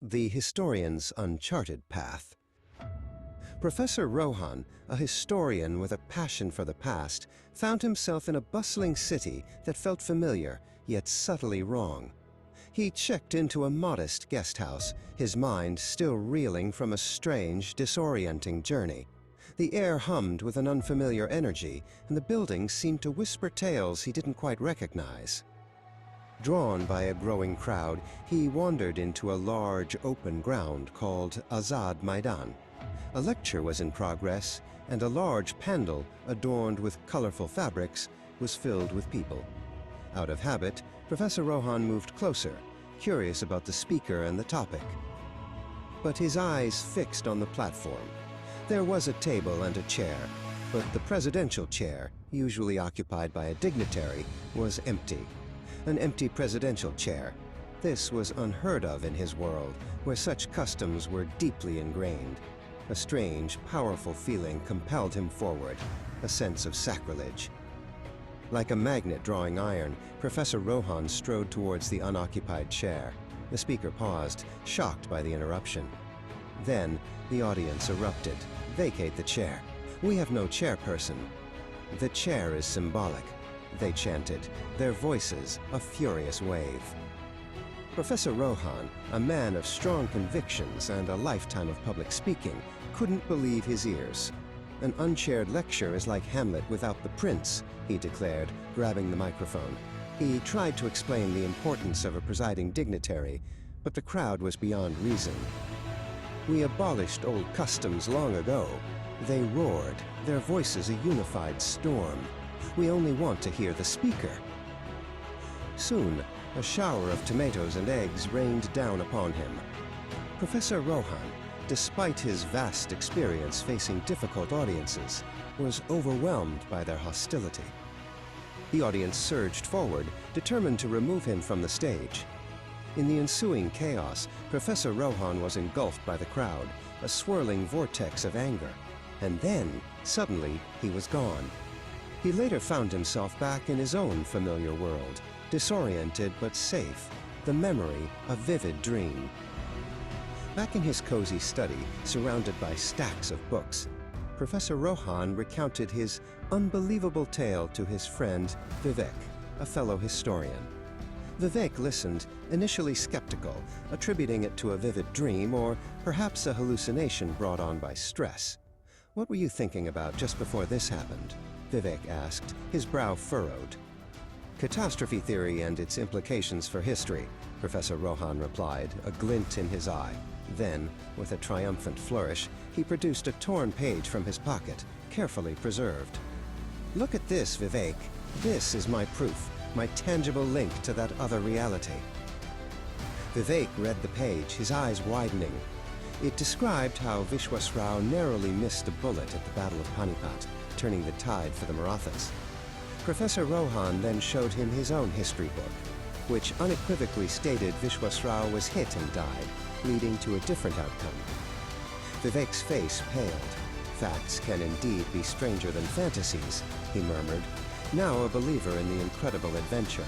The Historian's Uncharted Path. Professor Rohan, a historian with a passion for the past, found himself in a bustling city that felt familiar, yet subtly wrong. He checked into a modest guest house, his mind still reeling from a strange, disorienting journey. The air hummed with an unfamiliar energy, and the buildings seemed to whisper tales he didn't quite recognize. Drawn by a growing crowd, he wandered into a large, open ground called Azad Maidan. A lecture was in progress, and a large pandal, adorned with colorful fabrics, was filled with people. Out of habit, Professor Rohan moved closer, curious about the speaker and the topic. But his eyes fixed on the platform. There was a table and a chair, but the presidential chair, usually occupied by a dignitary, was empty. An empty presidential chair. This was unheard of in his world, where such customs were deeply ingrained. A strange, powerful feeling compelled him forward, a sense of sacrilege. Like a magnet drawing iron, Professor Rohan strode towards the unoccupied chair. The speaker paused, shocked by the interruption. Then, the audience erupted. "Vacate the chair. We have no chairperson." "The chair is symbolic," they chanted, their voices a furious wave. Professor Rohan, a man of strong convictions and a lifetime of public speaking, couldn't believe his ears. "An unchaired lecture is like Hamlet without the prince," he declared, grabbing the microphone. He tried to explain the importance of a presiding dignitary, but the crowd was beyond reason. "We abolished old customs long ago," they roared, their voices a unified storm. "We only want to hear the speaker." Soon, a shower of tomatoes and eggs rained down upon him. Professor Rohan, despite his vast experience facing difficult audiences, was overwhelmed by their hostility. The audience surged forward, determined to remove him from the stage. In the ensuing chaos, Professor Rohan was engulfed by the crowd, a swirling vortex of anger. And then, suddenly, he was gone. He later found himself back in his own familiar world, disoriented but safe, the memory a vivid dream. Back in his cozy study, surrounded by stacks of books, Professor Rohan recounted his unbelievable tale to his friend Vivek, a fellow historian. Vivek listened, initially skeptical, attributing it to a vivid dream or perhaps a hallucination brought on by stress. "What were you thinking about just before this happened?" Vivek asked, his brow furrowed. "Catastrophe theory and its implications for history," Professor Rohan replied, a glint in his eye. Then, with a triumphant flourish, he produced a torn page from his pocket, carefully preserved. "Look at this, Vivek. This is my proof, my tangible link to that other reality." Vivek read the page, his eyes widening. It described how Vishwasrao narrowly missed a bullet at the Battle of Panipat, turning the tide for the Marathas. Professor Rohan then showed him his own history book, which unequivocally stated Vishwasrao was hit and died, leading to a different outcome. Vivek's face paled. "Facts can indeed be stranger than fantasies," he murmured, now a believer in the incredible adventure.